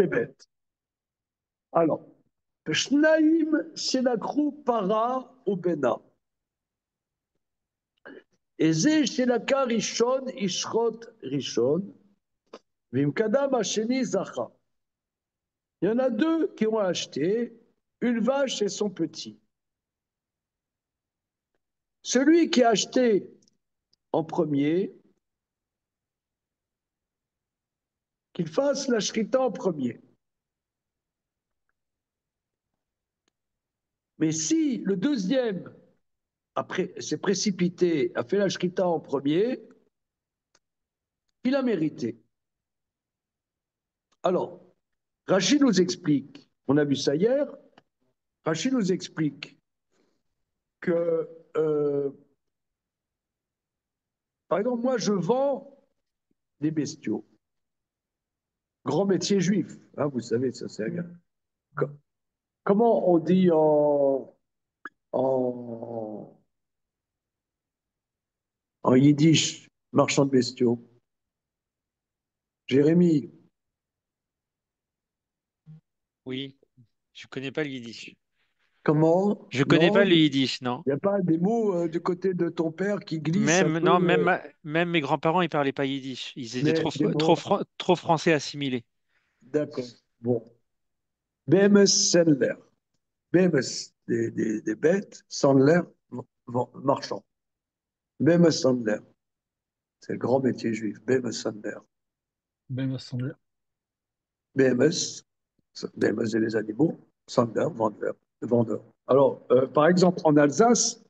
bébête. Alors, Shnaim Shelakru Para ou Bena. Eze Shelaka Rishon Ishrot Rishon. Vimkadam Hasheni Zacha. Il y en a deux qui ont acheté une vache et son petit. Celui qui a acheté en premier, qu'il fasse la shrita en premier. Mais si le deuxième s'est précipité, a fait la shrita en premier, il a mérité. Alors, Rachid nous explique, on a vu ça hier, Rachid nous explique que, par exemple, moi je vends des bestiaux, grand métier juif, hein, vous savez, ça c'est un... Comment on dit en, en yiddish, marchand de bestiaux? Jérémy, Oui, je connais pas le yiddish. comment? Je connais pas Non, le yiddish, non. il n'y a pas des mots du côté de ton père qui glissent un Même, peu, non, même, même mes grands-parents, ils parlaient pas yiddish. Ils étaient mais des mots. trop français assimilés. D'accord. Bon. BMS Sandler. BMS, des bêtes, Sandler, marchand. BMS Sandler. C'est le grand métier juif. BMS Sandler. Ben, il me semble. BMS, BMS et les animaux, Sandler, vendeur. Alors, par exemple, en Alsace,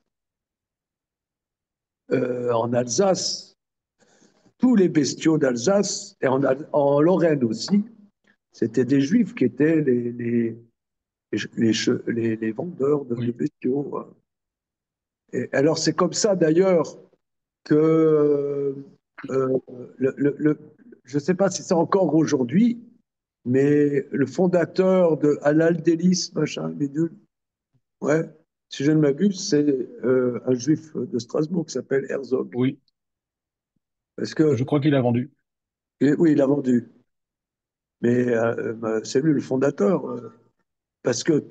tous les bestiaux d'Alsace, et en Lorraine aussi, c'était des juifs qui étaient les vendeurs de Oui. bestiaux. Et alors, c'est comme ça d'ailleurs que euh, je ne sais pas si c'est encore aujourd'hui, mais le fondateur de Halal Delis, machin, bidule, ouais, si je ne m'abuse, c'est un juif de Strasbourg qui s'appelle Herzog. Oui. Parce que, Je crois qu'il a vendu. oui, il a vendu, mais c'est lui le fondateur. Parce que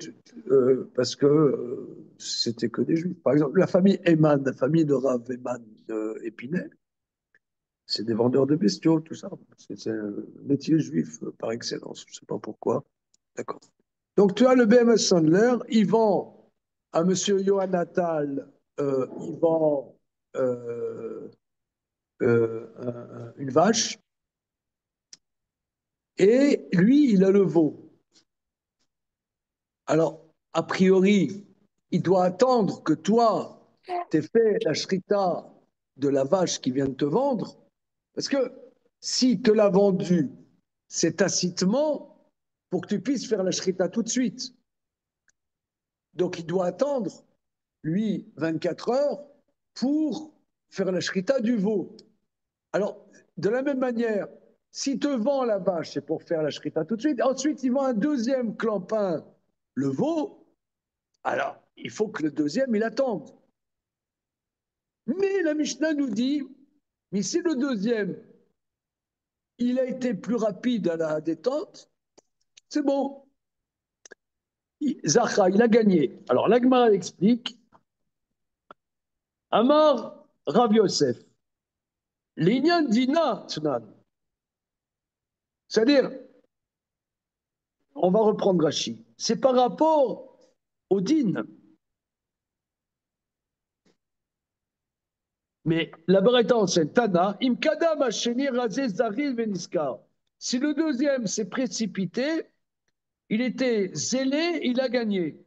c'était que des juifs. Par exemple, la famille Eman, la famille de Rav Eman de Épinay, c'est des vendeurs de bestiaux, tout ça. C'est un métier juif par excellence. Je ne sais pas pourquoi. D'accord. Donc, tu as le BMS Sandler, il vend à Monsieur Johan Natal, il vend une vache, et lui, il a le veau. Alors, a priori, il doit attendre que toi, tu aies fait la shrita de la vache qui vient de te vendre, parce que s'il te l'a vendu, c'est tacitement pour que tu puisses faire la shrita tout de suite. Donc, il doit attendre, lui, 24 heures pour faire la shrita du veau. Alors, de la même manière, s'il te vend la vache, c'est pour faire la shrita tout de suite. Ensuite, il vend un deuxième clampin, le veau. Alors, il faut que le deuxième, il attende. Mais la Mishnah nous dit, mais si le deuxième, il a été plus rapide à la détente, c'est bon. Zacha, il a gagné. Alors, l'Agmara explique, Amar Rav Yosef, l'Inyan Dina Tnan. C'est-à-dire, on va reprendre Rashi, c'est par rapport au din. Mais la Braïta enseigne, Tana, Imkadam Hasheni Razé Zaril Veniskar. Si le deuxième s'est précipité, il était zélé, il a gagné.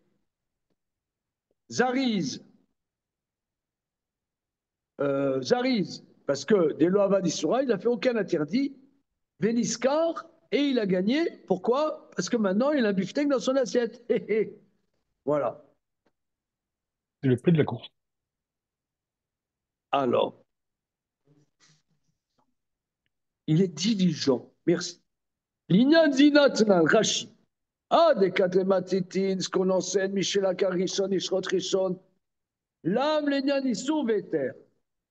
Zariz, Zariz, parce que des lois Vadisura, il n'a fait aucun interdit. Veniskar, et il a gagné. Pourquoi? Parce que maintenant, il a un beefsteak dans son assiette. Voilà. C'est le prix de la course. Alors, il est diligent. Merci. L'inyan zinatnan, Rashi. Ah, des katlematitin, ce qu'on enseigne, Michel Akarishon, Ishrot Rishon. L'âme, l'inyan, issou, véter.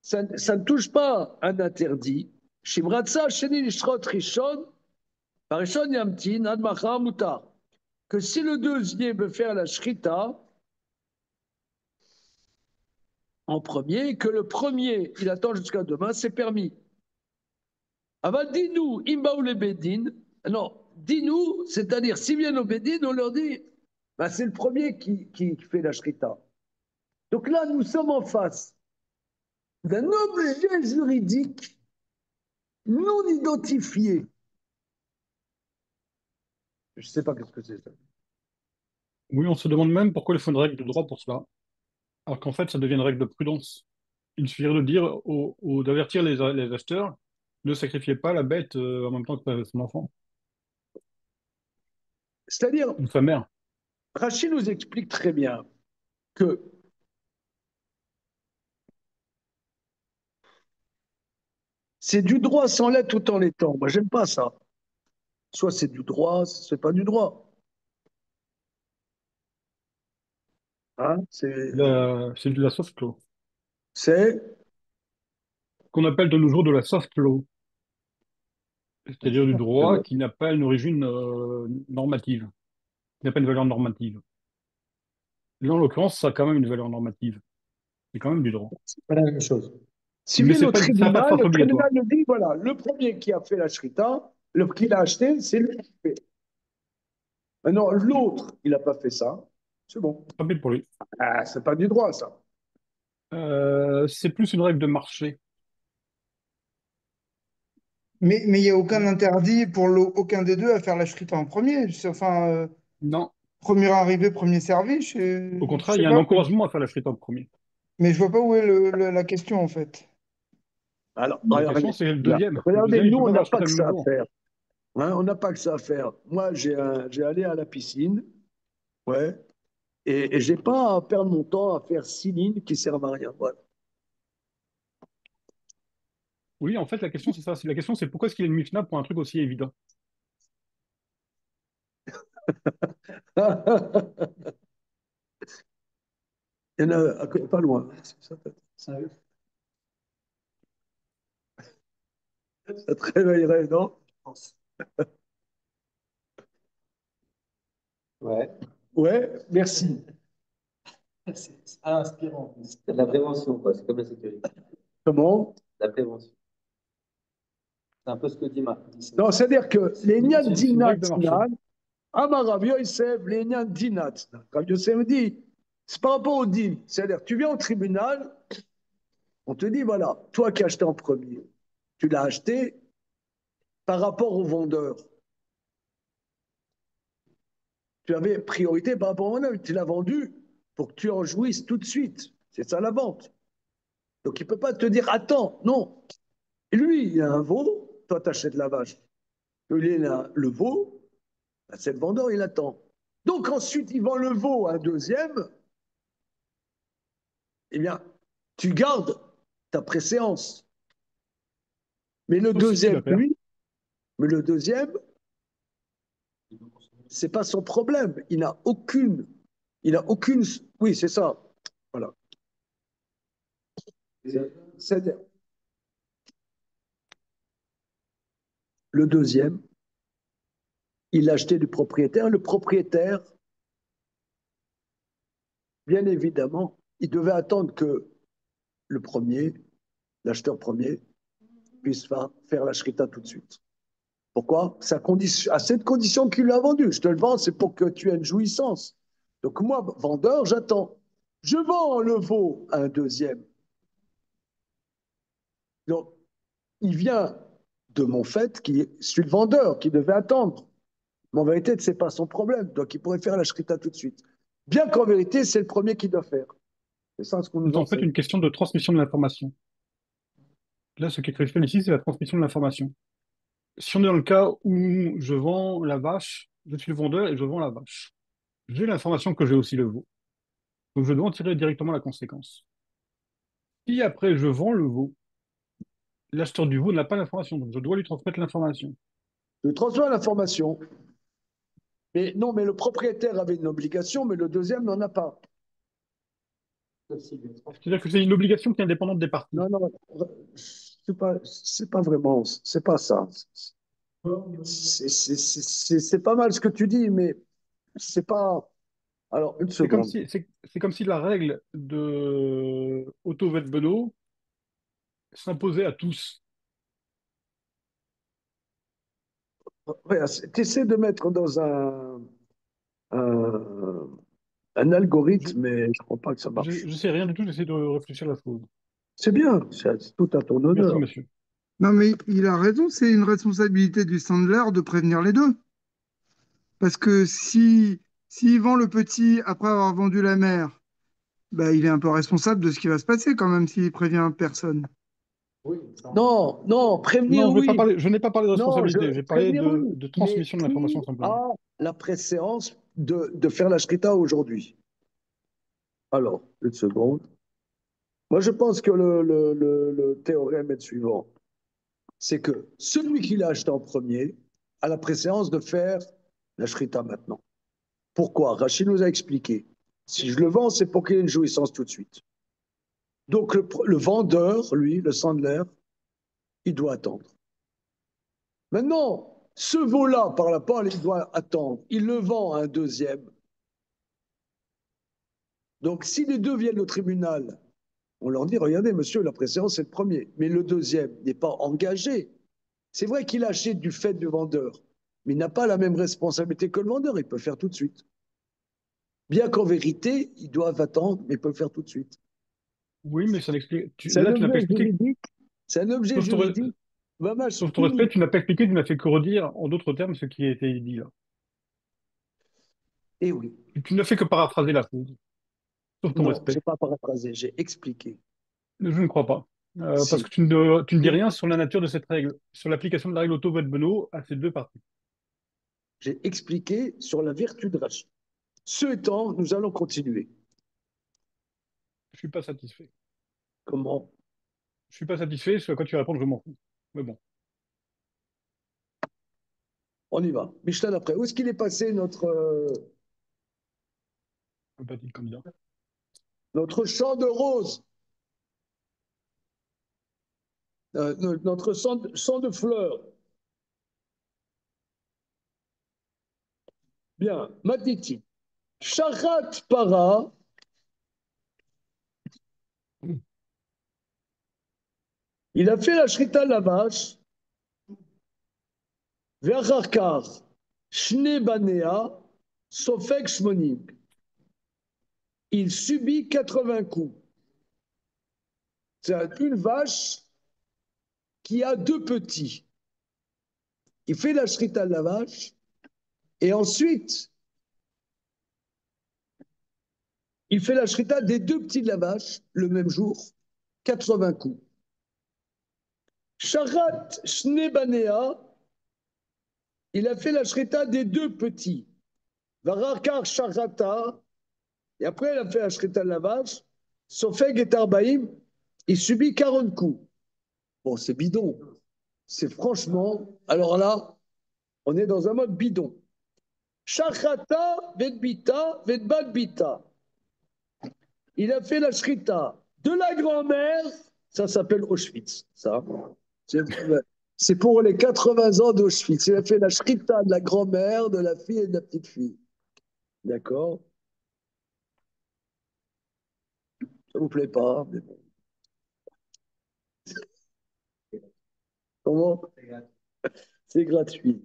Ça ne touche pas un interdit. Shimratsa, Sheni, Ishrot Rishon. Parishon Yamtin, Admacha Mutar. Que si le deuxième veut faire la shrita en premier, que le premier, il attend jusqu'à demain, c'est permis. Aval, dis-nous, Imbaou le Bedin. Non, dis-nous, c'est-à-dire, s'ils viennent au Bedin, on leur dit, bah, c'est le premier qui fait la shrita. Donc là, nous sommes en face d'un objet juridique non identifié. Je ne sais pas qu'est-ce que c'est ça. Oui, on se demande même pourquoi il faut une règle de droit pour cela, alors qu'en fait, ça devient une règle de prudence. Il suffirait de dire, d'avertir les acheteurs, ne sacrifiez pas la bête en même temps que son enfant C'est-à-dire, ou sa mère. Rachid nous explique très bien que c'est du droit sans l'être tout en l'étant. Moi, j'aime pas ça. Soit c'est du droit, soit c'est pas du droit. Hein, C'est de la soft law, c'est qu'on appelle de nos jours de la soft law, c'est-à-dire du droit qui n'a pas une origine normative, qui n'a pas une valeur normative. Là, en l'occurrence, ça a quand même une valeur normative. C'est quand même du droit. pas la même chose. S'ils Mais viennent c'est au pas, ça n'a pas de tribunal, force le obligatoire. tribunal nous dit voilà, le premier qui a fait la shrita, qui l'a acheté, c'est lui qui fait. Maintenant, l'autre, il n'a pas fait ça. C'est bon. Tant pis pour lui. Ah, c'est pas du droit, ça. C'est plus une règle de marché. Mais il n'y a aucun interdit pour aucun des deux à faire la shrita en premier. Enfin, Non. premier arrivé, premier servi. Au Je contraire, il sais y a un pas. encouragement à faire la frite en premier. Mais je vois pas où est la question en fait. Alors, La question, regardez, c'est le là. deuxième. Le Regardez, deuxième, il ne nous, peut on pas faire n'a la pas frite que le même ça à jour. faire. Hein, on n'a pas que ça à faire. Moi, j'ai allé à la piscine, ouais, et j'ai pas à perdre mon temps à faire 6 lignes qui servent à rien. Voilà. Oui, en fait, la question, c'est ça. La question, c'est pourquoi est-ce qu'il y a une Mishnah pour un truc aussi évident? Il y en a pas loin. Ça te réveillerait, non? Ouais, Ouais, merci. c'est inspirant. C'est de la prévention, quoi. C'est comme la sécurité. Comment? La prévention. C'est un peu ce que dit Marc. Non, c'est-à-dire que les Nyan C'est une Dinat, règle de marché. Amar Rav Yosef, les Nyan Dinat. Rav Yosef me dit, c'est par rapport au din. C'est-à-dire, tu viens au tribunal, on te dit, voilà, toi qui as acheté en premier, tu l'as acheté par rapport au vendeur. Tu avais priorité par rapport au vendeur, tu l'as vendu pour que tu en jouisses tout de suite. C'est ça la vente. Donc il ne peut pas te dire, attends, non. Et lui, il a un veau, toi tu achètes la vache. Lui, il a le veau, c'est le vendeur, il attend. Donc ensuite, il vend le veau à un deuxième, eh bien, tu gardes ta préséance. Mais le Possible deuxième, à faire. lui, mais le deuxième, c'est pas son problème. Il n'a aucune, oui, c'est ça. Voilà. C'est-à-dire, le deuxième, il l'a acheté du propriétaire. Le propriétaire, bien évidemment, il devait attendre que le premier, l'acheteur premier, puisse faire la shrita tout de suite. Pourquoi? À cette condition qu'il l'a vendu. Je te le vends, c'est pour que tu aies une jouissance. Donc moi, vendeur, j'attends. Je vends le veau à un deuxième. Donc, il vient de mon fait, qui suis le vendeur, qui devait attendre. Mais en vérité, ce n'est pas son problème. Donc, il pourrait faire la shrita tout de suite. Bien qu'en vérité, c'est le premier qui doit faire. C'est ça ce qu'on nous C'est en fait enseigne. une question de transmission de l'information. Là, ce qui est crucial ici, c'est la transmission de l'information. Si on est dans le cas où je vends la vache, je suis le vendeur et je vends la vache. J'ai l'information que j'ai aussi le veau. Donc, je dois en tirer directement la conséquence. Si après je vends le veau, l'acheteur du veau n'a pas l'information, donc je dois lui transmettre l'information. Je transfère l'information. Mais non, mais le propriétaire avait une obligation, mais le deuxième n'en a pas. C'est-à-dire que c'est une obligation qui est indépendante des parties. Non, non, c'est pas vraiment, c'est pas ça. C'est pas mal ce que tu dis, mais c'est pas. Alors, une C'est comme seconde. si, c'est comme si la règle de Otto Beno s'imposait à tous. Tu essaies de mettre dans un, un Je, algorithme, mais je crois pas que ça marche. je sais rien du tout, j'essaie de réfléchir à la chose. C'est bien, c'est tout à ton Merci, honneur. monsieur. Non, mais il a raison, c'est une responsabilité du Sandler de prévenir les deux. Parce que si s'il vend le petit après avoir vendu la mère, bah, il est un peu responsable de ce qui va se passer quand même s'il prévient personne. Non, non, prévenir, Non, oui. je n'ai pas parlé de Non, responsabilité, j'ai parlé prévenir, oui. de Mais transmission de l'information qui simplement. a la préséance de faire la shrita aujourd'hui? Alors, une seconde. Moi, je pense que le théorème est le suivant. C'est que celui qui l'a acheté en premier a la préséance de faire la shrita maintenant. Pourquoi? Rachid nous a expliqué. Si je le vends, c'est pour qu'il ait une jouissance tout de suite. Donc, le vendeur, lui, le Sandler, il doit attendre. Maintenant, ce veau-là, par la parole, il doit attendre. Il le vend à un deuxième. Donc, si les deux viennent au tribunal, on leur dit, regardez, monsieur, la préséance, c'est le premier. Mais le deuxième n'est pas engagé. C'est vrai qu'il achète du fait du vendeur, mais il n'a pas la même responsabilité que le vendeur. Il peut le faire tout de suite. Bien qu'en vérité, ils doivent attendre, mais ils peuvent le faire tout de suite. Oui, mais ça l'explique. C'est un Là, tu n'as pas objet expliqué. juridique. C'est un objet Sauf ton, juridique. Mamache sauf ton respect, unique. tu n'as pas expliqué, tu n'as fait que redire en d'autres termes ce qui a été dit là. Eh oui. Tu n'as fait que paraphraser la chose. Sauf ton Non, je respect. n'ai pas paraphrasé, j'ai expliqué. Je ne crois pas. Parce Si. que tu ne dis rien sur la nature de cette règle, sur l'application de la règle Otto-Beno à ces deux parties. J'ai expliqué sur la vertu de Rachid. Ce étant, nous allons continuer. Je suis pas satisfait. Comment? Je suis pas satisfait, ce à quoi tu réponds, je m'en fous. Mais bon, On y va. Michel après. Où est-ce qu'il est passé je ne pas dire le candidat. notre champ de roses, notre champ de fleurs? Bien. Matiti. Sharat para. Il a fait la shrita de la vache. Ve'acharkar. Shne banea. Sofek shmonim. Il subit 80 coups. C'est une vache qui a deux petits. Il fait la shrita de la vache et ensuite il fait la shrita des deux petits de la vache le même jour, 80 coups. Sharat Shnebanea, il a fait la shrita des deux petits. Varakar Sharata, et après il a fait la shrita de la vache. Sofeg et Arbaïm, il subit 40 coups. Bon, c'est bidon. C'est franchement, alors là, on est dans un mode bidon. Shachata, Vedbita, Vedbadbita. Il a fait la shrita de la grand-mère, ça s'appelle Auschwitz, ça. C'est pour les 80 ans d'Auschwitz. Il a fait la shrita de la grand-mère, de la fille et de la petite fille. D'accord? Ça vous plaît pas, mais bon. Comment? C'est gratuit.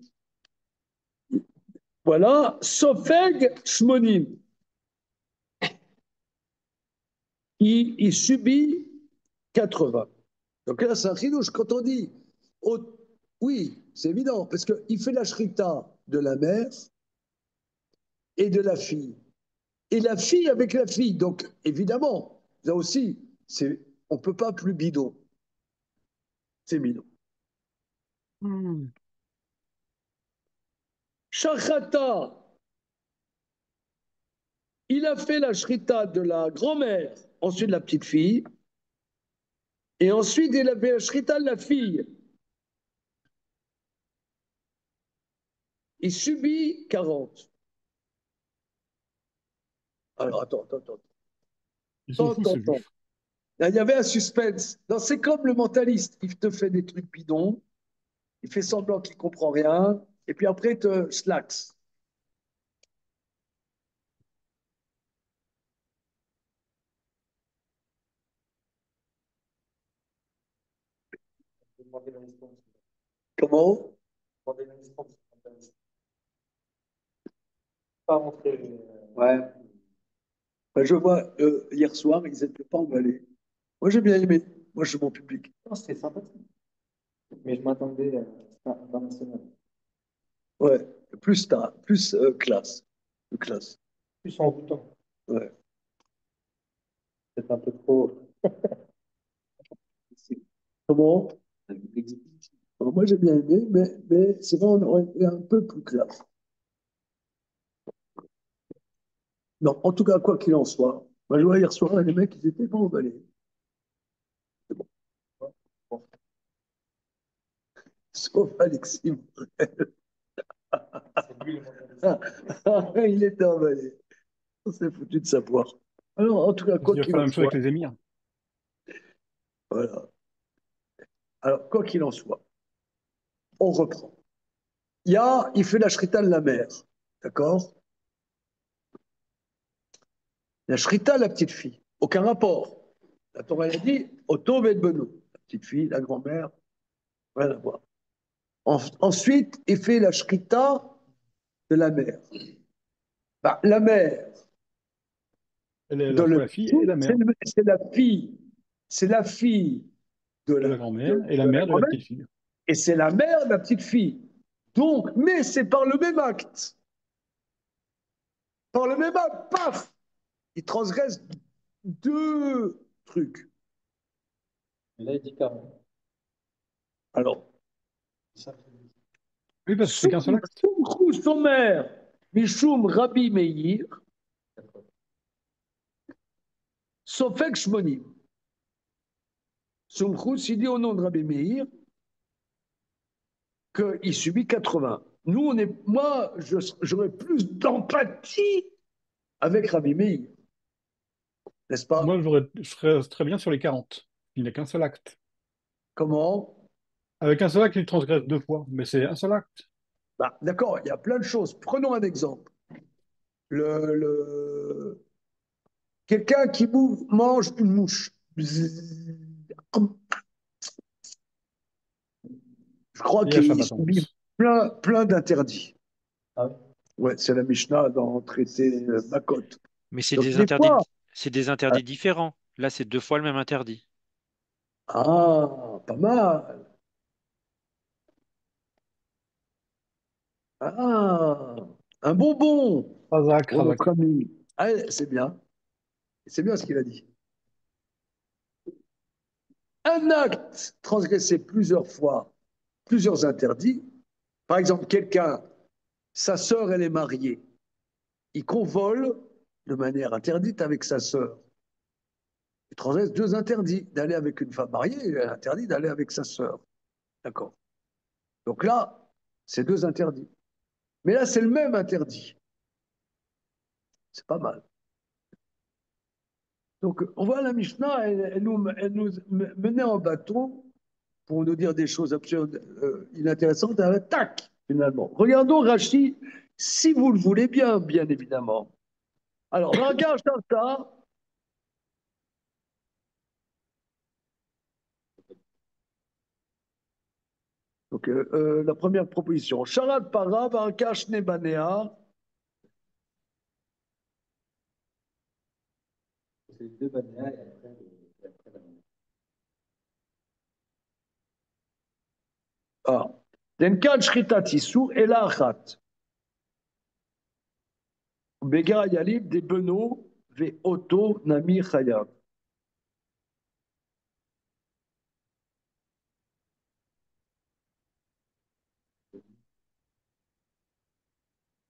Voilà, Sofeg Shmonim. Il subit 80. Donc là, c'est un chidouche. Quand on dit, oh, oui, c'est évident, parce qu'il fait la shrita de la mère et de la fille. Et la fille avec la fille. Donc, évidemment, là aussi, on ne peut pas plus bidon. C'est bidon. Shachata, il a fait la shrita de la grand-mère, ensuite de la petite fille, et ensuite il a fait la shrita de la fille. Il subit 40. Alors, Ils sont fous, ces attends. juifs. Là, il y avait un suspense. C'est comme le mentaliste. Il te fait des trucs bidons. il fait semblant qu'il ne comprend rien, et puis après, il te slacks. Comment? Pas rentrer. Ouais. Ben, je vois, hier soir, ils n'étaient pas emballés. Moi, j'ai bien aimé. Moi, je suis mon public. Non, c'était sympathique. Mais je m'attendais à international. Ouais, plus classe. Plus classe. Plus envoûtant. Ouais. C'est un peu trop. Comment? Alors, moi, j'ai bien aimé, mais c'est vrai, on aurait été un peu plus classe. Non, en tout cas, quoi qu'il en soit, moi, je vois hier soir, les mecs, ils étaient pas emballés. C'est bon. Bon. Sauf Alexis. Il était emballé. On s'est foutu de savoir. Alors, en tout cas, quoi Il va qu'il faire la en même chose soit, avec les émirs. voilà. Alors, quoi qu'il en soit, on reprend. Il fait la shrita de la mer. D'accord? La shrita, la petite fille. Aucun rapport. La Torah, elle a dit, Oto et Beno. La petite fille, la grand-mère, rien à voir. Ensuite, il fait la shrita de la mère. Bah, la mère, Elle est à la dans le fois la fille et la mère. c'est la fille. C'est la fille de De la, la grand-mère et la de la mère de la grand-mère. petite fille. Et c'est la mère de la petite fille. Donc, mais c'est par le même acte. Par le même acte, paf, il transgresse deux trucs. Mais là, il dit carrément. Alors, Oui, parce que c'est qu'un seul acte. son mère, Mishum Rabbi Meir, Sofek Shmonim. Sumchus, il dit au nom de Rabbi Meir qu'il subit 80. Nous, moi, j'aurais plus d'empathie avec Rabbi Meir, n'est-ce pas? Moi, je serais très bien sur les 40. Il n'a qu'un seul acte. Comment? Avec un seul acte, il transgresse deux fois, mais c'est un seul acte. Bah, d'accord, il y a plein de choses. Prenons un exemple. Le... Quelqu'un qui mange une mouche. Je crois Et à qu'il Shabbaton. subit plein d'interdits. Ah oui. Ouais, c'est la Mishnah dans le traité Makot. Mais c'est Donc des des fois, interdits différents. Là, c'est deux fois le même interdit. pas mal. Ah, un bonbon Razak, pour Razak. notre ami. Ah, c'est bien ce qu'il a dit. Un acte transgressé plusieurs fois, plusieurs interdits. Par exemple, quelqu'un, sa sœur, elle est mariée. Il convole de manière interdite avec sa sœur. Il transgresse deux interdits. D'aller avec une femme mariée et interdit d'aller avec sa sœur. D'accord. Donc là, c'est deux interdits. Mais là, c'est le même interdit. C'est pas mal. Donc, on voit la Mishnah, elle nous menait en bateau pour nous dire des choses absurdes, inintéressantes, et elle tac, finalement. Regardons Rachi, si vous le voulez bien, bien évidemment. Alors, Raga Sharta, donc, la première proposition. Sharat para Varka Shnebanea. C'est deux bannières et après la Ah. Denkan Shritat Isur, Ela Achat. Bega Yalib, des Beno, Ve Oto, Nami Chayav.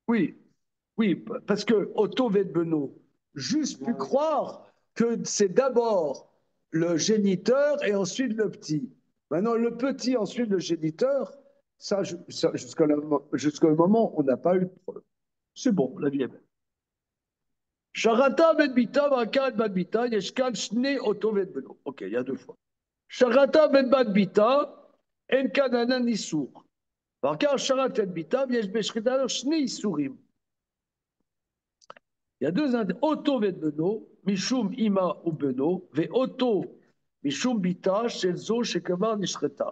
Oui, oui, parce que Otto Vedbeno, juste pu croire que c'est d'abord le géniteur et ensuite le petit. Maintenant, le petit, ensuite le géniteur, ça jusqu'au moment où on n'a pas eu de preuve. C'est bon, la vie est belle. Sharata ben bita, Vakat ben bita, Yeshkan Shne Otto Vedbeno. Ok, il y a deux fois. Sharata ben bita, En kananan isur. Alors, car sharat et bitam, yesh beshchita shne isurim. Il y a deux indices. Oto ve beno, mishum ima ou beno, ve oto mishum bita, shelzo, shekamar nishreta.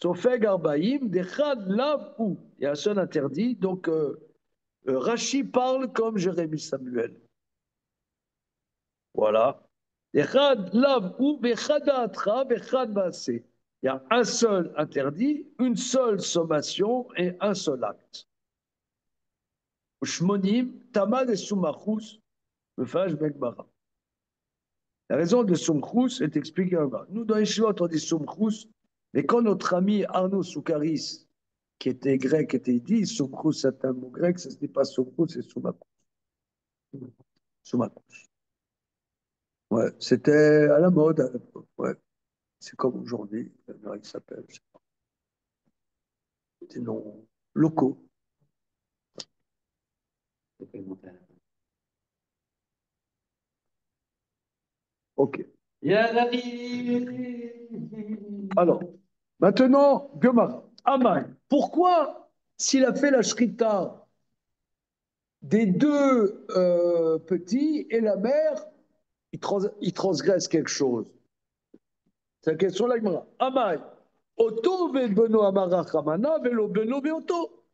Sofeg arbaïm, dechad lav ou. Il y a un seul interdit. Donc, Rachi parle comme Jérémie Samuel. Voilà. Dechad lav ou, bechad atra, bechad maase. Il y a un seul interdit, une seule sommation et un seul acte. Shmonim, tamad et soumachous, mefaj bekbara. La raison de soumchous est expliquée là-bas. Nous, dans les Yeshivot, on dit soumchous, mais quand notre ami Arnaud Soukaris, qui était grec, était dit, soumchous, c'est un mot grec, ce n'est pas soumchous, c'est soumachous. Soumachous. Ouais, c'était à la mode à l'époque. Ouais. C'est comme aujourd'hui, il s'appelle, je sais pas. Des noms locaux. Ok. Alors, maintenant, Gemara. Amai. Pourquoi, s'il a fait la shrita des deux petits et la mère, il transgresse quelque chose? C'est la question de la Gemara. Amai. Oto ve beno amara chamana velo beno ve oto.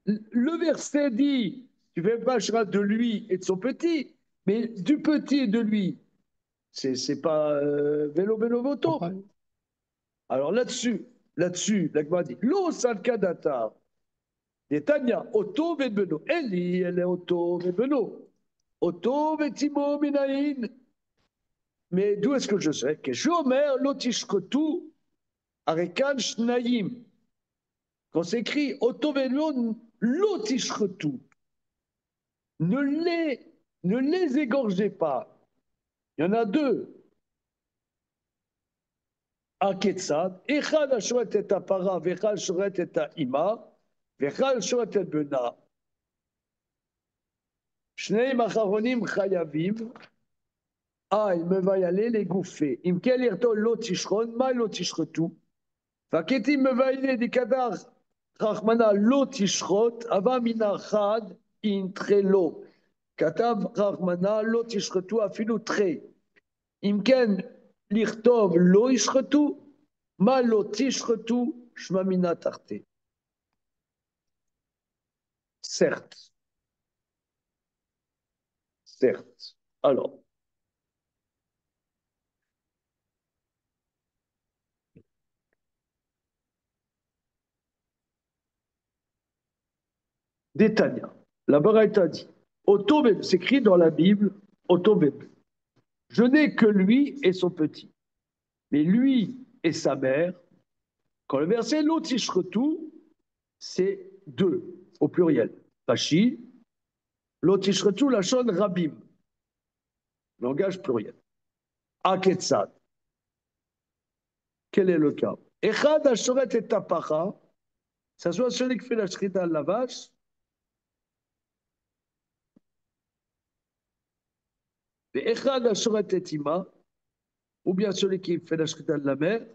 Le verset dit, tu fais pas shrita de lui et de son petit, mais du petit et de lui. C'est pas vélo beno ve oto. Alors là-dessus, la Gemara dit, lo salkadata. Netanya, Oto Vedbeno. Eli, elle est Oto Vedbeno. Oto Vetimo Minaïn. Mais d'où est-ce que je sais? Que Shomer Lotishkotu Arekan Shnaïm. Quand c'est écrit Oto Vedbeno Lotishkotu, ne les égorgez pas. Il y en a deux. Aketsad, Echad Ashoret et Apara, Vechal Shoret et Ima, Vechal Shoret et Bena. Shneim Acharonim Chayavim. Ah, il me va y aller les gouffer. Il me kelirto l'otishron, ma l'otishretu. Faketi me va y aller des kadar, rachmana l'otishrot, ava mina chad, intrelo. Katav rachmana l'otishretu, afilu tre. Imken lirtov lo ishretu, ma l'otishretu, shmamina tarte. Certes. Certes. Alors. Détania. La Baraita dit, Otobeb, c'est écrit dans la Bible, Otobeb. Je n'ai que lui et son petit. Mais lui et sa mère, quand le verset l'otishretu, c'est deux, au pluriel. Rashi, l'otishretu, la shon rabim, langage pluriel. Aketsad. Quel est le cas? Echad ashoret et tapacha, ça soit celui qui fait la shrita de la vache, et Echad ashoret et ima, ou bien celui qui fait la shrita de la mère,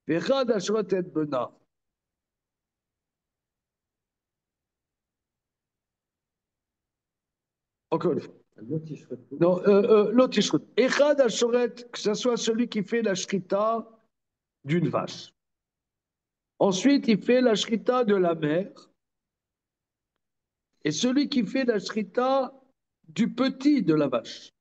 et Echad ashoret et bena. Encore une fois. Non, l'autre ishrut. Echad ashoret, que ce soit celui qui fait la shrita d'une vache. Ensuite, il fait la shrita de la mère. Et celui qui fait la shrita du petit de la vache.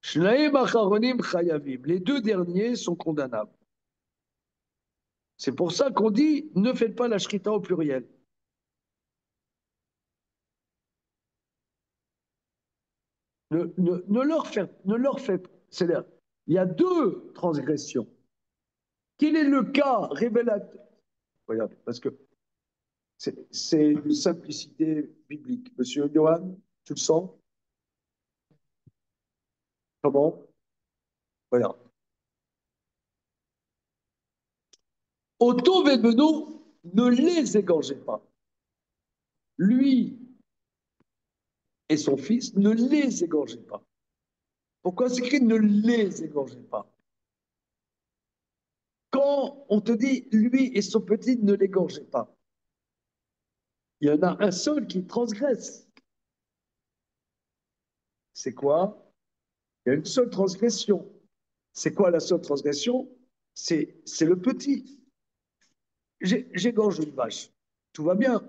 Shnaim acharonim chayavim. Les deux derniers sont condamnables. C'est pour ça qu'on dit ne faites pas la shrita au pluriel. Ne leur faites. C'est-à-dire, il y a deux transgressions. Quel est le cas révélateur? Regardez, parce que c'est une simplicité biblique. Monsieur Johan, tu le sens? Comment? Regarde. Otto Vedbeno, ne les égorgez pas. Lui et son fils, ne les égorgez pas. Pourquoi c'est écrit ne les égorgez pas? Quand on te dit lui et son petit, ne l'égorgez pas, il y en a un seul qui transgresse. C'est quoi? Il y a une seule transgression. C'est quoi la seule transgression? C'est le petit. J'égorge une vache. Tout va bien.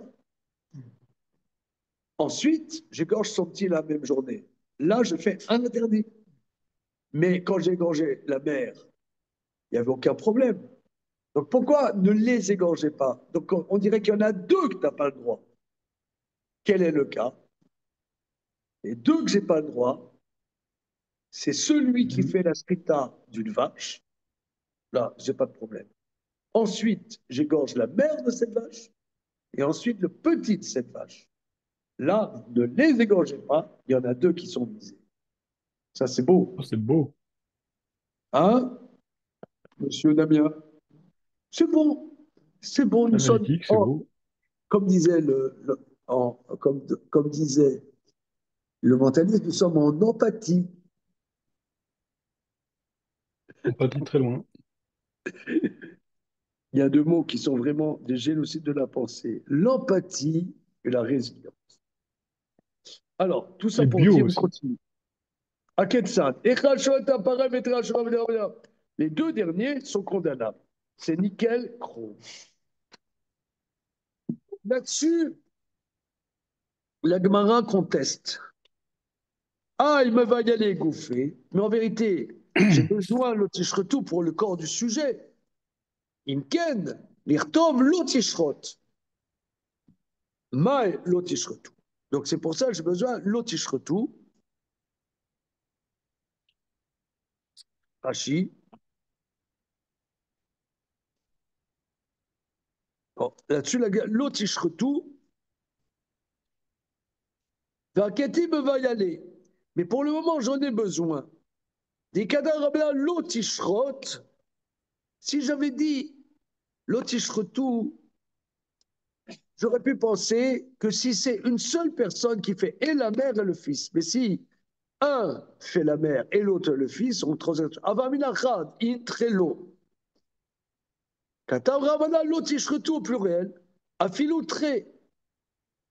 Ensuite, j'égorge son petit la même journée. Là, je fais un interdit. Mais quand j'ai égorgé la mère, il n'y avait aucun problème. Donc pourquoi ne les égorgez pas? Donc on dirait qu'il y en a deux que tu n'as pas le droit. Quel est le cas? Les deux que j'ai pas le droit, c'est celui qui fait la stricta d'une vache. Là, j'ai pas de problème. Ensuite, j'égorge la mère de cette vache et ensuite le petit de cette vache. Là, ne les égorgez pas, il y en a deux qui sont visés. Ça, c'est beau. Oh, c'est beau. Hein, monsieur Damien? C'est bon. C'est bon, nous sommes, Analytique, c'est beau. comme disait comme disait le mentaliste, nous sommes en empathie. On pas dit très loin. Il y a deux mots qui sont vraiment des génocides de la pensée, l'empathie et la résilience. Alors, tout ça Et pour bio dire, on aussi. continue. Les deux derniers sont condamnables. C'est nickel, chrome. Là-dessus, la Gemara conteste. Ah, il me va y aller gouffer, mais en vérité, j'ai besoin de l'otichretou pour le corps du sujet. Imken, l'irtov l'otishrot. Maï l'otichretou. Donc c'est pour ça que j'ai besoin de l'otichretou. Rashi. Bon, là-dessus, l'otichretou. Vakati me va y aller. Mais pour le moment, j'en ai besoin. Des cadavres l'otishrot. Si j'avais dit l'otichretou, j'aurais pu penser que si c'est une seule personne qui fait et la mère et le fils, mais si un fait la mère et l'autre le fils, on transgresse. Avaminachad, intrelo. Katav Ravana l'otichretou au pluriel, afiloutré.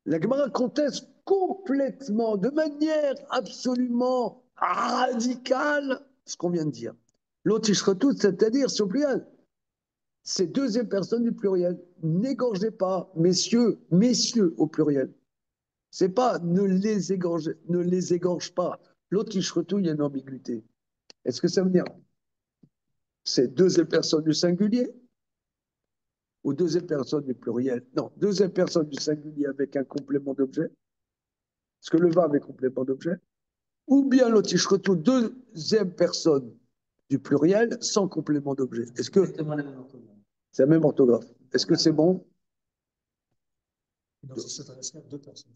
La Gemara conteste complètement, de manière absolument radicale, ce qu'on vient de dire. L'otichretou, c'est-à-dire, c'est au pluriel. C'est deuxième personne du pluriel. N'égorgez pas, messieurs, messieurs au pluriel. C'est pas ne les égorge pas. L'autre qui il y a une ambiguïté. Est-ce que ça veut dire c'est deuxième personne du singulier ou deuxième personne du pluriel? Non, deuxième personne du singulier avec un complément d'objet. Est-ce que le va avec complément d'objet? Ou bien l'autre deuxième personne du pluriel sans complément d'objet. Est-ce que c'est la même orthographe? Est-ce que c'est bon? Non, ça s'adresserait à deux personnes.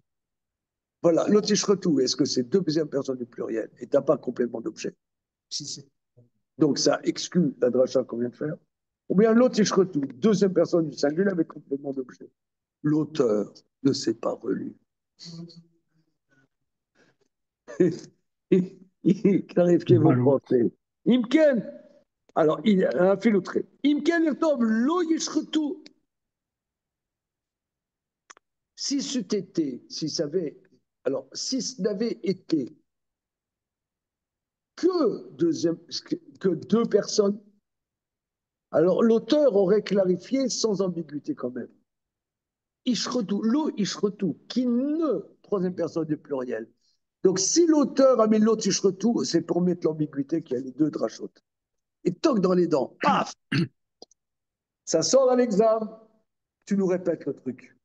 Voilà, l'otichretou, est-ce que c'est deuxième personne du pluriel et t'as pas complément d'objet? Si c'est. Donc ça exclut la dracha qu'on vient de faire. Ou bien l'otichretou, deuxième personne du singulier avec complément d'objet. L'auteur ne s'est pas relu. Clarifiez-vous Malo. français. Imken, alors il a un filoutré. Imken irtov lo yishretou. Si c'eût été, si ça avait, alors si ce n'avait été que deux personnes, alors l'auteur aurait clarifié sans ambiguïté quand même. Ishretou, l'eau Ishretou, qui ne, troisième personne du pluriel. Donc si l'auteur a mis l'autre Ishretou, c'est pour mettre l'ambiguïté qu'il y a les deux drachotes. Et toc dans les dents, paf, ça sort à l'examen, tu nous répètes le truc.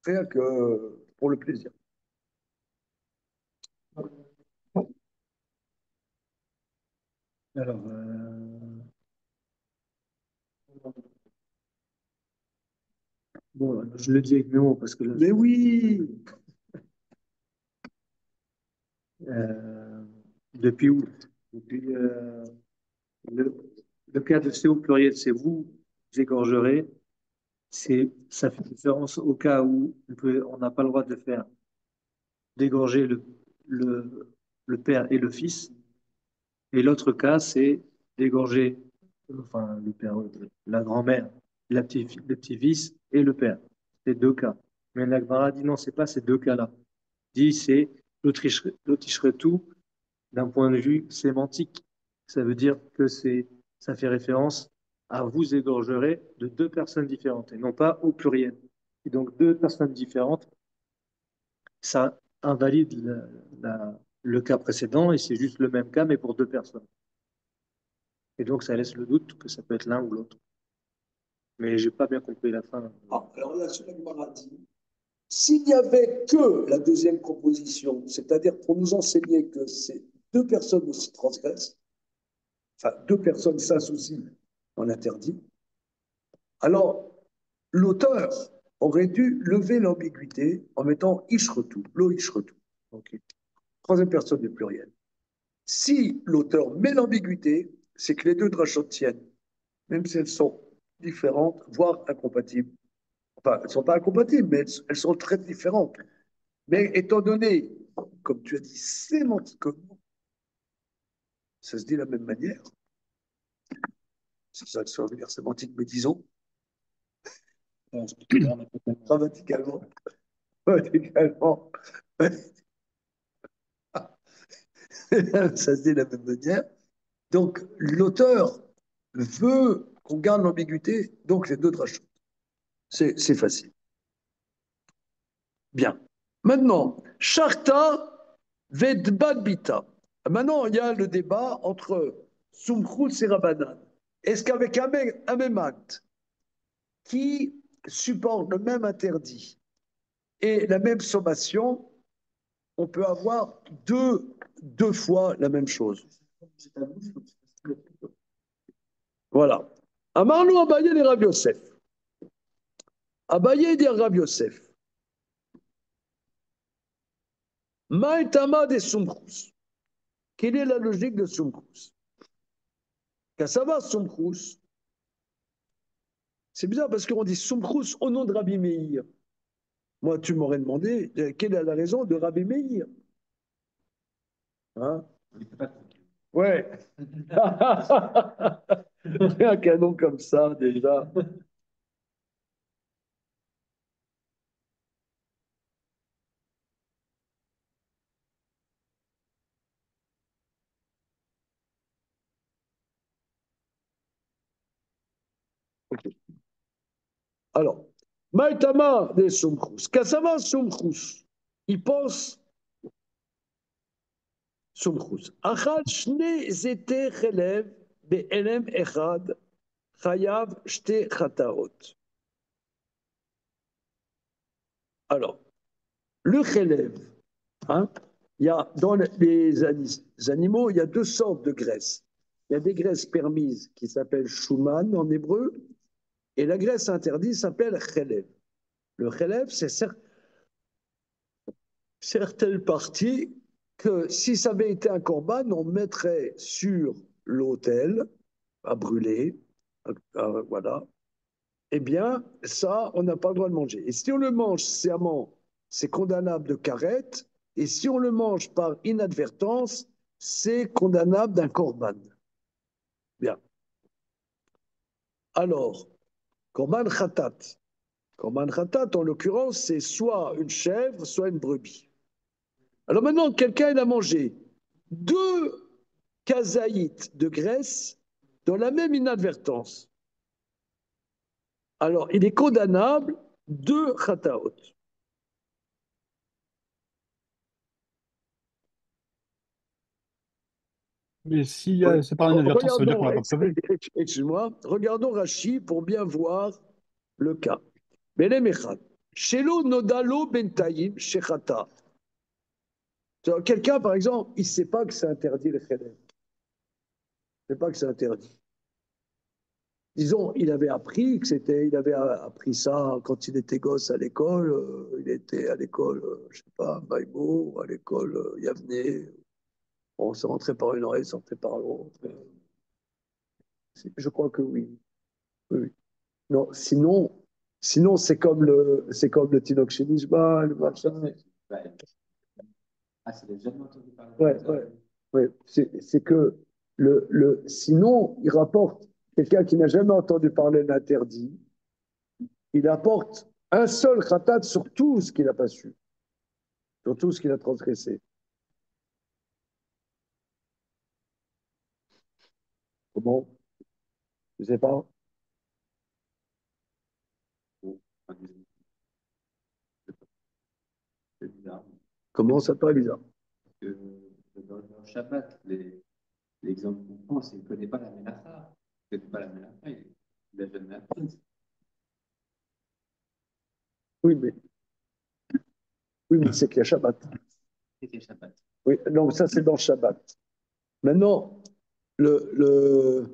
Rien que pour le plaisir. Alors, bon, je le dis avec mes mots parce que là, Mais oui, depuis où? Depuis le, le cas de c'est au pluriel, c'est vous, j'égorgerai. Ça fait référence au cas où on n'a pas le droit de faire d'égorger le le père et le fils. Et l'autre cas, c'est d'égorger, enfin, le père, la grand-mère, le petit-fils et le père. C'est deux cas. Mais la Gemara dit non, c'est pas ces deux cas-là. Dit c'est tout d'un point de vue sémantique. Ça veut dire que ça fait référence à vous égorgerez de deux personnes différentes et non pas au pluriel. Et donc deux personnes différentes, ça invalide le cas précédent et c'est juste le même cas mais pour deux personnes. Et donc ça laisse le doute que ça peut être l'un ou l'autre. Mais j'ai pas bien compris la fin. Ah, alors là, ce que Gemara dit, s'il n'y avait que la deuxième proposition, c'est-à-dire pour nous enseigner que c'est deux personnes aussi transgressent, enfin deux personnes s'associent en interdit, alors l'auteur aurait dû lever l'ambiguïté en mettant ishretu, lo ishretu. Okay. Troisième personne du pluriel. Si l'auteur met l'ambiguïté, c'est que les deux drachot tiennent, même si elles sont différentes, voire incompatibles. Enfin, elles ne sont pas incompatibles, mais elles sont très différentes. Mais étant donné, comme tu as dit, sémantiquement, ça se dit de la même manière, c'est ça que ça veut dire sémantique, mais disons, grammaticalement, grammaticalement, ça se dit de la même manière. Donc, l'auteur veut qu'on garde l'ambiguïté, donc les deux drachot. C'est facile. Bien. Maintenant, Sharta Vedbad Bita. Maintenant, il y a le débat entre Sumchus et Rabbanan. Est-ce qu'avec un même acte qui supporte le même interdit et la même sommation, on peut avoir deux fois la même chose? Voilà. Amarnou Abaye et Rabbi Yosef. Abaye dit à Rabbi Yosef, Maïtama de Sumchus. Quelle est la logique de Sumchus? Kassava Sumchus, c'est bizarre parce qu'on dit Sumchus au nom de Rabbi Meir. Moi, tu m'aurais demandé quelle est la raison de Rabbi Meir. Hein? Ouais. Un canon comme ça, déjà. Okay. Alors, Maïtama de Sumchus. Kassava Sumchus. Il pense Sumchus. Achad shne zete chelev be'elem echad chayav shte chataot. Alors, le chelev, hein, il y a dans les animaux, il y a deux sortes de graisses. Il y a des graisses permises qui s'appellent shuman en hébreu, et la graisse interdite s'appelle chelev. Le chelev, c'est certaines parties que si ça avait été un corban, on mettrait sur l'autel à brûler, voilà. Eh bien, ça, on n'a pas le droit de manger. Et si on le mange sciemment, c'est condamnable de carette. Et si on le mange par inadvertance, c'est condamnable d'un korban. Bien. Alors, korban khatat. Korban khatat, en l'occurrence, c'est soit une chèvre, soit une brebis. Alors maintenant, quelqu'un a mangé deux kazaïtes de graisse dans la même inadvertance. Alors, il est condamnable de khataot. Mais si Ouais. c'est par inadvertance, ça veut dire qu'on Regardons, l'a pas prévu. excuse-moi, regardons Rachi pour bien voir le cas. Belem Echad. Shelo Nodalo Bentaïm Shechata. Quelqu'un, par exemple, il ne sait pas que c'est interdit le chélèv. Il ne sait pas que c'est interdit. Disons, il avait appris que c'était, il avait appris ça quand il était gosse à l'école. Il était à l'école, je ne sais pas, Maïmo, à l'école Yavne. On se rentrait par une oreille, sortait par l'autre. Je crois que oui. Oui. Non, sinon c'est comme le Tinoch chez Nishba, le machin. Ah, c'est jamais entendu parler Ouais, de ça. ouais, ouais. C'est que sinon, il rapporte quelqu'un qui n'a jamais entendu parler d'interdit, il apporte un seul khatat sur tout ce qu'il n'a pas su, sur tout ce qu'il a transgressé. Comment? Je ne sais pas. C'est bizarre. Comment ça paraît bizarre? Que dans le Shabbat, l'exemple qu'on prend, c'est qu'il ne connaît pas la mélacha. Il ne connaît pas la mélacha, il n'a jamais appris. Oui, mais c'est qu'il y a Shabbat. C'était Shabbat. Oui, donc ça c'est dans Shabbat. Maintenant, le...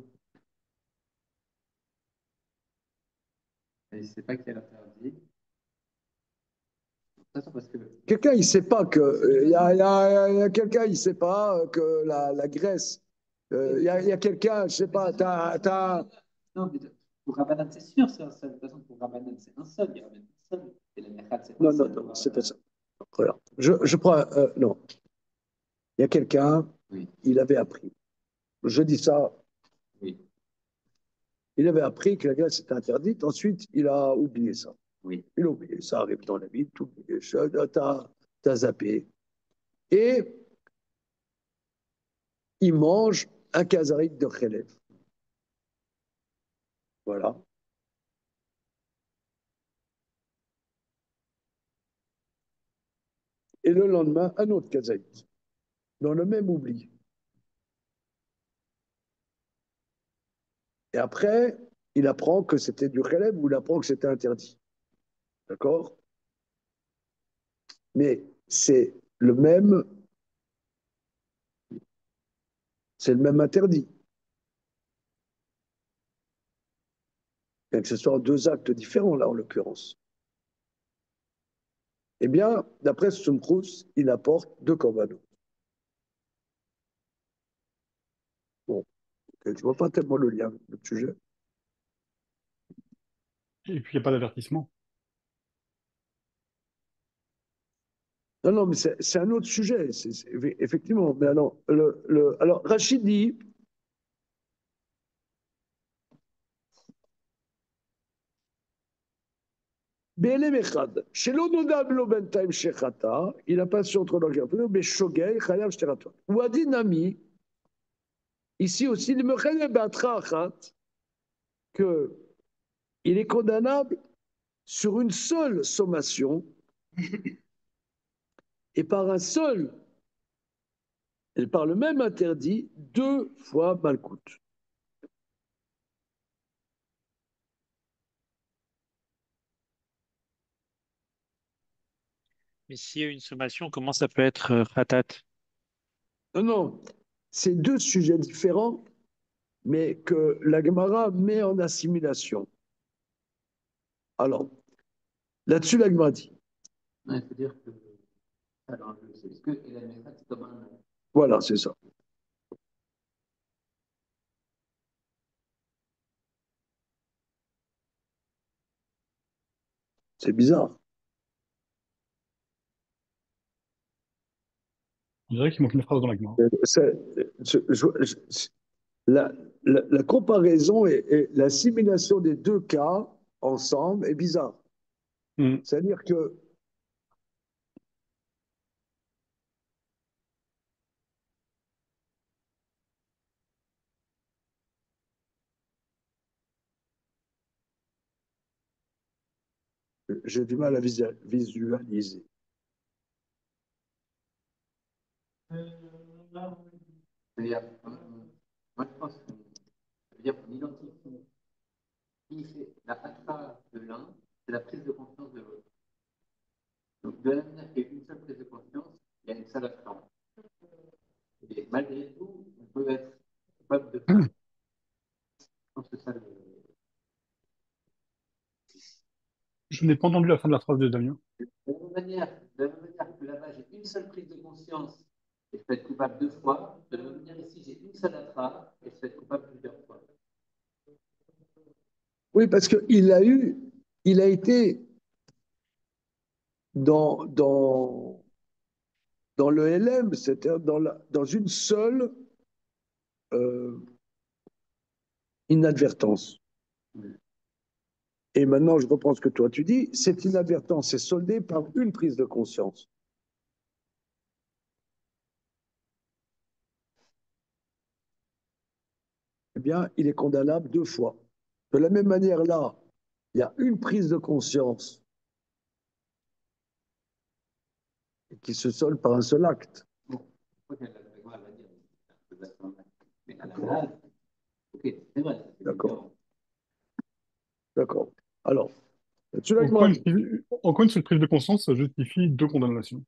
Et il ne sait pas qu'il y a l'interdit. De toute façon, parce que. quelqu'un il sait pas que il y a quelqu'un il sait pas que la Grèce il y a quelqu'un je sais pas Non, mais pour Rabbanan, c'est sûr, c'est un seul. De toute façon, pour Rabbanan, c'est un seul. Il y a Rabbanan seul. Et la Merkhat, c'est un non non seul. non c'est pas ça. Regarde. Je prends non il y a quelqu'un Oui, il avait appris je dis ça oui, il avait appris que la Grèce était interdite ensuite il a oublié ça oui. il a oublié ça arrive dans la vie tout t'as zappé et il mange un kazarik de Khelef. Voilà. Et le lendemain, un autre kazaït, dans le même oubli. Et après, il apprend que c'était du Kheleb ou il apprend que c'était interdit. D'accord? Mais c'est le même interdit. Bien que ce soit deux actes différents, là, en l'occurrence. Eh bien, d'après Sumkrus, il apporte deux korbanos. Bon, je ne vois pas tellement le lien, le sujet. Et puis, il n'y a pas d'avertissement. Non, non, mais c'est un autre sujet, effectivement. Mais alors, alors, Rachid dit, Be'elem echad, shelo nodab lo bentaim shechata, il n'a pas su entre l'organisme, mais shogei chayav shteratot. Ou adinami, ici aussi, il me chayav be'atra achat, que il est condamnable sur une seule sommation et par un seul, et par le même interdit, deux fois malcoute. Mais s'il y a une sommation, comment ça peut être khatat? Non, non, c'est deux sujets différents, mais que la Gemara met en assimilation. Alors, là-dessus, la Gemara dit, Non, il faut dire que ça, l'enjeu, c'est parce que et la Merkhat, c'est comme un. voilà, c'est ça. C'est bizarre. On dirait qu'il manque une phrase dans la Gemara. C'est- la, la comparaison et l'assimilation des deux cas ensemble est bizarre. Hmm. C'est-à-dire que j'ai du mal à visualiser. C'est-à-dire, moi, je pense que ça veut dire qu'on identifie qui fait la hatra de l'un, c'est la prise de conscience de l'autre. Donc, de la manière qu'il y a une seule prise de conscience, il y a une seule hatra. Et malgré tout, on peut être capable de faire. Je pense que ça, Je n'ai pas entendu la fin de la phrase de Damien. de la même manière que là-bas, j'ai une seule prise de conscience et je peux être coupable deux fois, de la même manière ici, j'ai une seule hatra et je peux être coupable plusieurs fois. Oui, parce il a été dans dans le LM, c'est-à-dire dans une seule euh, inadvertance. Et maintenant, je reprends ce que toi tu dis, cette inadvertance est soldée par une prise de conscience. Eh bien, il est condamnable 2 fois. De la même manière, là, il y a une prise de conscience qui se solde par un seul acte. D'accord. D'accord. Alors, là En quoi une seule prise de conscience, ça justifie 2 condamnations?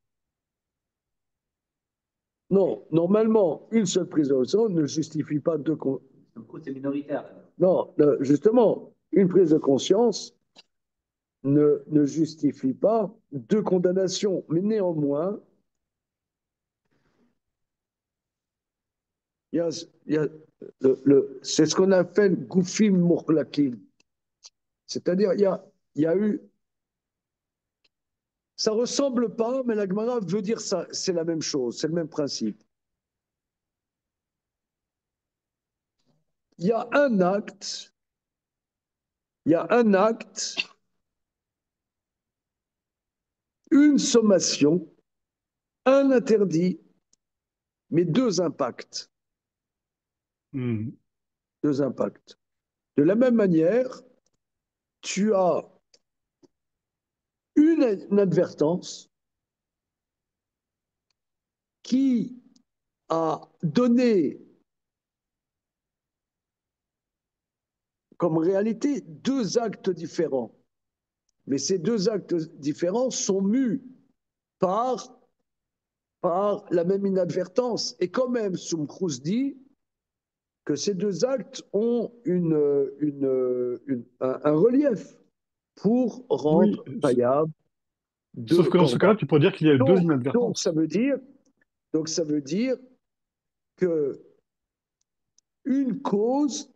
non, normalement, une seule prise de conscience ne justifie pas deux. C'est minoritaire. Non, justement, une prise de conscience ne justifie pas 2 condamnations. Mais néanmoins, il y a c'est ce qu'on appelle Goufim Mourlakim. C'est-à-dire, il y a eu. Ça ressemble pas, mais la Gemara veut dire ça. C'est la même chose, c'est le même principe. Il y a un acte, il y a un acte, une sommation, un interdit, mais 2 impacts. Hmm. 2 impacts. De la même manière, tu as une advertance qui a donné comme réalité 2 actes différents. Mais ces 2 actes différents sont mus par, par la même inadvertance. Et quand même, Soumkrous dit que ces 2 actes ont un relief pour Oui, rendre payable de sauf que dans ce cas-là, corban. tu pourrais dire qu'il y a deux Donc, inadvertances. ça veut dire que une cause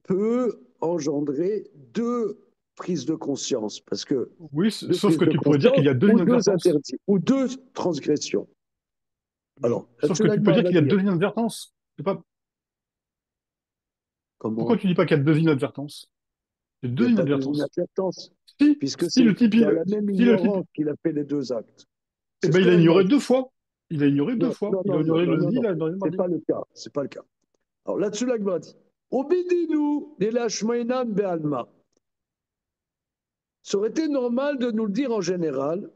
peut engendrer 2 prises de conscience, parce que Oui, deux sauf prises que de tu pourrais dire qu'il conscience y a deux ou 2 interdits inadvertances. ou 2 transgressions. Alors, Sauf là-dessus, que là, tu peux dire qu'il y a dire 2 inadvertances. C'est pas... Pourquoi comment tu dis pas qu'il y a 2 inadvertances? Il y a il deux n'y a pas de inadvertances. inadvertance, Si, puisque si le c'est type, dans la même si le type, ignorance qu'il a fait les 2 actes. eh C'est ce ben, que il a la ignoré Gemara. 2 fois. Il a ignoré deux Non, fois. non, Il a non, non, ignoré non, non, lundi, non. là, dans le C'est mardi. pas le cas. C'est pas le cas. Alors là-dessus, la Gemara dit Obidinu lashmainan be'alma. Ça aurait été normal de nous le dire en général.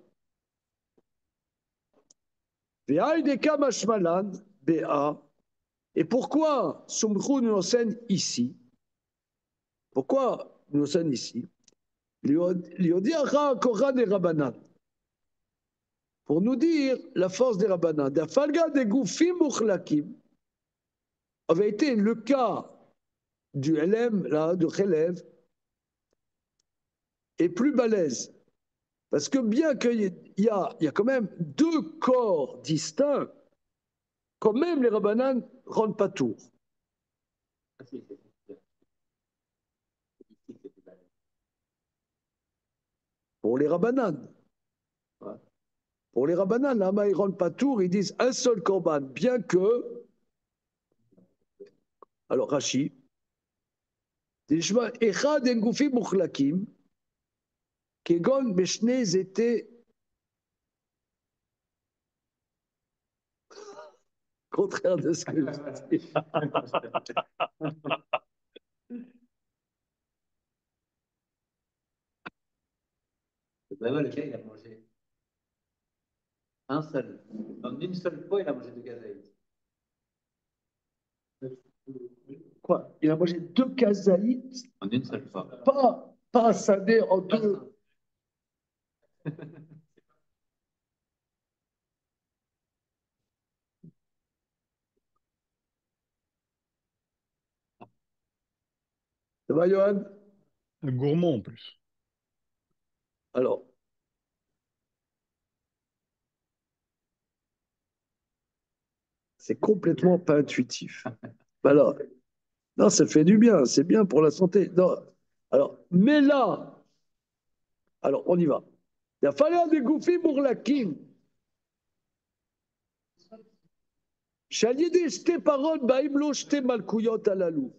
Ve'aïdeka mashmalan be'a. Et pourquoi Sumchou nous enseigne ici? Pourquoi nous enseigne ici? Liodiacha koran et rabanan. Pour nous dire la force des rabanan. Dafalga des goufim mukhlakim avait été le cas du LM, là, de Khelev, est plus balèze. Parce que bien qu'il y a quand même 2 corps distincts, quand même les rabanan ne rendent pas tour. Pour les rabanan. Pour les rabanan, là-bas, ils ne rendent pas tour, ils disent un seul korban, bien que. Alors, Rashi, Echad en goufim mukhlakim, kegon beshne étaient contraire de ce que je dis. Vraiment, le gars, il a mangé un seul. En une seule fois, il a mangé 2 kazaïs. Quoi? Il a mangé 2 kazaïs, En une seule fois. pas sadé en 2. Ça va, Johan? Un gourmand en plus. Alors, c'est complètement pas intuitif. Alors, non, ça fait du bien, c'est bien pour la santé. Non. Alors, mais là, alors on y va. Il a fallu des goufis pour la kim. Shaliede shte parot baim lo shte malkouyot alalou.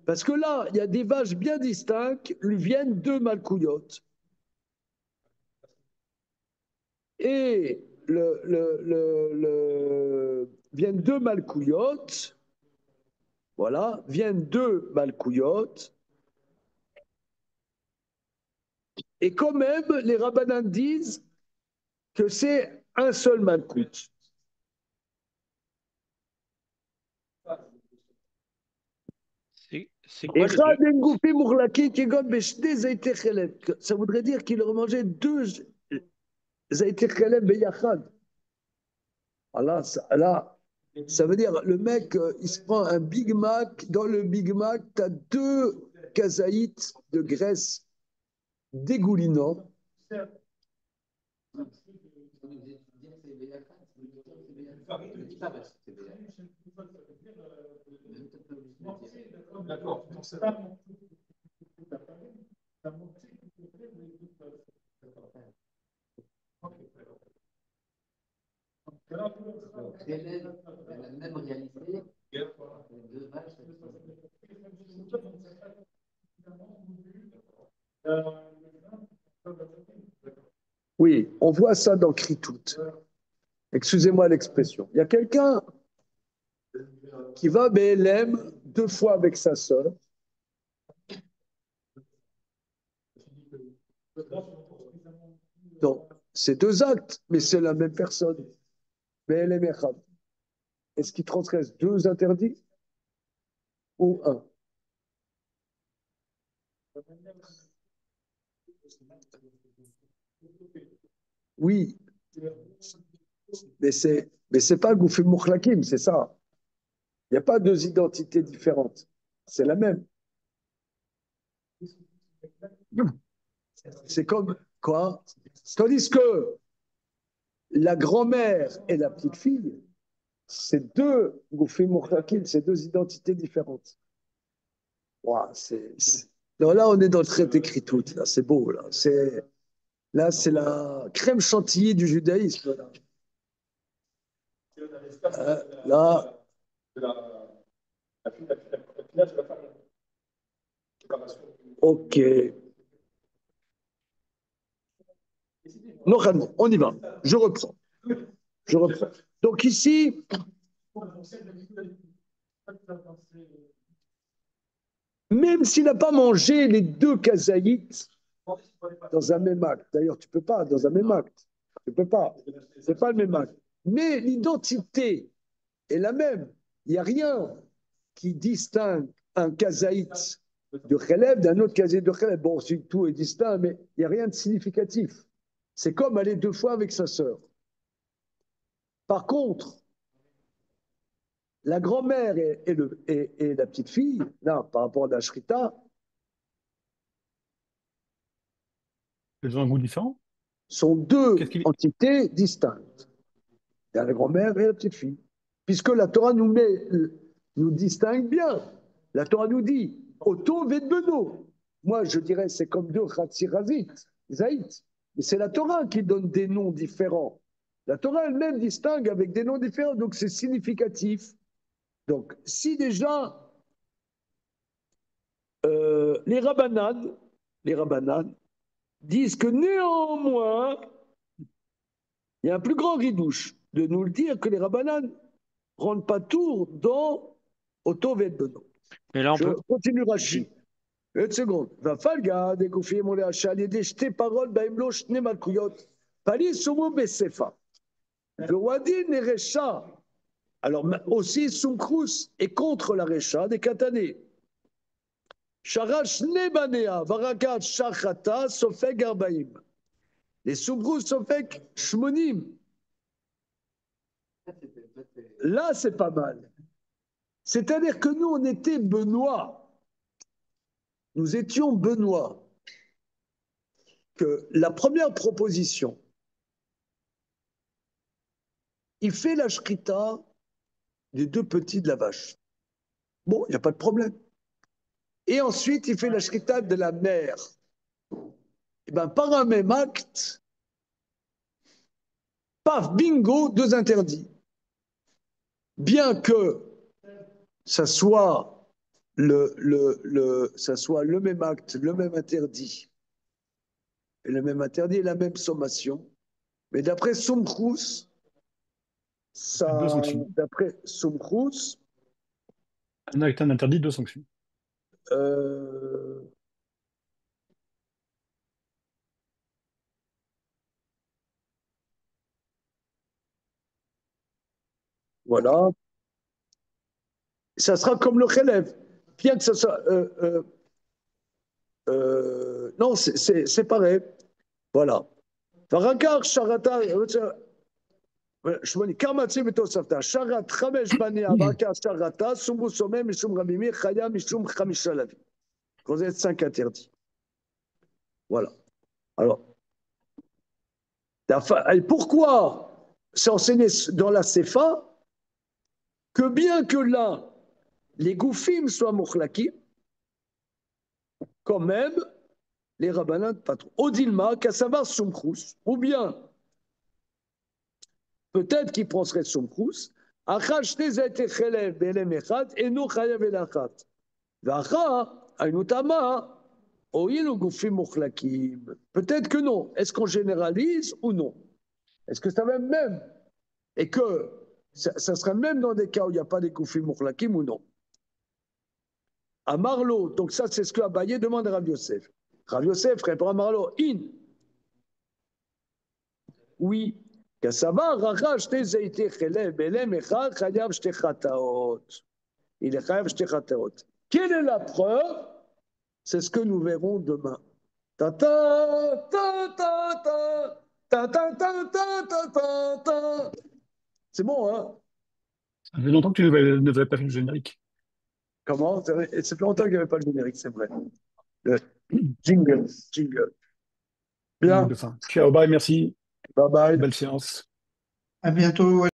Parce que là, il y a des vaches bien distinctes, viennent deux malkouyot. Et viennent deux malkouyot. Voilà, viennent deux malkouyot. Et quand même, les rabbanan disent que c'est un seul malkout. C'est quoi les deux? Ça voudrait dire qu'il aurait mangé deux zaïté chelem beyachad. Là, ça veut dire le mec, il se prend un Big Mac. Dans le Big Mac, tu as deux kazaïtes de graisse dégoulinants. D'accord. La même réalité, les deux vaches. Oui, on voit ça dans Kritout. Excusez-moi l'expression. Il y a quelqu'un qui va BLM deux fois avec sa sœur. Non, c'est deux actes, mais c'est la même personne. BLM Echad. Est-ce qu'il transgresse deux interdits ou un? Oui, mais c'est pas Goufim Moukhlakim, c'est ça. Il n'y a pas deux identités différentes. C'est la même. C'est comme quoi? Tandis que la grand-mère et la petite fille, c'est deux Goufim Moukhlakim, c'est deux identités différentes. Wow, non, là, on est dans le traité écrit tout. Là, c'est beau. Là, c'est la crème chantilly du judaïsme. Là. Ok. Non, on y va. Je reprends. Donc ici, même s'il n'a pas mangé les deux kazaïtes dans un même acte, d'ailleurs, tu ne peux pas, dans un même acte. Tu ne peux pas. Ce n'est pas le même acte. Mais l'identité est la même. Il n'y a rien qui distingue un kazaït de Kheleb d'un autre kazaït de Kheleb. Bon, tout est distinct, mais il n'y a rien de significatif. C'est comme aller deux fois avec sa sœur. Par contre, la grand-mère et la petite fille, là, par rapport à la Shrita, Ils ont un goût différent? sont deux Qu'est-ce qu'il... entités distinctes. Il y a la grand-mère et la petite fille. Puisque la Torah nous distingue bien. La Torah nous dit Oto Vedbeno. Moi, je dirais c'est comme deux Khatzirazit, Zaït. Mais c'est la Torah qui donne des noms différents. La Torah elle-même distingue avec des noms différents, donc c'est significatif. Donc, si déjà les Rabbanan disent que néanmoins, il y a un plus grand ridouche de nous le dire que les Rabbanan ne rendent pas tour dans Oto Vedbeno. Mais là, on Je peut. continue Rashi. Une seconde. Vafalga, découffier mon léachal, il y a des jetés paroles, baimlo, shne malkouyot, pali sumu besefa. Le wadi nerecha. Alors aussi, Sumkrous est contre la recha des katanés. Sharash nebanea, varakat shachata, sofek arbaim. Les Sumkrous sofek shmonim. Là, c'est pas mal. C'est-à-dire que nous, on était Benoît. Nous étions Benoît. Que la première proposition, il fait la shrita des deux petits de la vache. Bon, il n'y a pas de problème. Et ensuite, il fait la shrita de la mère. Et bien, par un même acte, paf, bingo, deux interdits. bien que ça soit ça soit le même acte, le même interdit, et le même interdit et la même sommation, mais d'après Sumchrous, Deux sanctions. d'après Sumchrous, Un acte, un interdit, deux sanctions. euh, voilà, ça sera comme le Khelev, bien que ça soit. Non, c'est pareil. Voilà. Varakar, Sharata, שמוני, כמה עצים בתוספתא, שרת חמש בניה, ברכה שרתה, סומו סומם משום רבימי, חיה משום חמישה לוי. Vous êtes 5 interdits. Voilà. Alors, et pourquoi c'est enseigné dans la Sefa que bien que là, les goufim soient mochlakim, quand même, les rabbinats pas trop. Odilma, Kassavar Sumchrous, ou bien, peut-être qu'il penserait Sumchrous, Achal Shnei Zaite Chelev Belem Echad, Eno Chayav El Achat. Peut-être que non. Est-ce qu'on généralise ou non? Est-ce que ça va même et que ça sera même dans des cas où il n'y a pas des koufim mukhlakim ou non? À Marlo, donc ça c'est ce que Abaye demande à Rav Yosef. Rav Yosef répond à Marlo, oui. Il est chayav shte chataot. Quelle est la preuve? C'est ce que nous verrons demain. Ta ta ta ta ta ta ta ta ta ta ta ta. C'est bon, hein? Ça fait longtemps que tu n'avais pas fait le générique. Comment? Ça fait longtemps qu'il n'y avait pas le générique, c'est vrai. Le jingle, jingle. Bien. Ciao, bye, merci. Bye bye. Belle séance. À bientôt.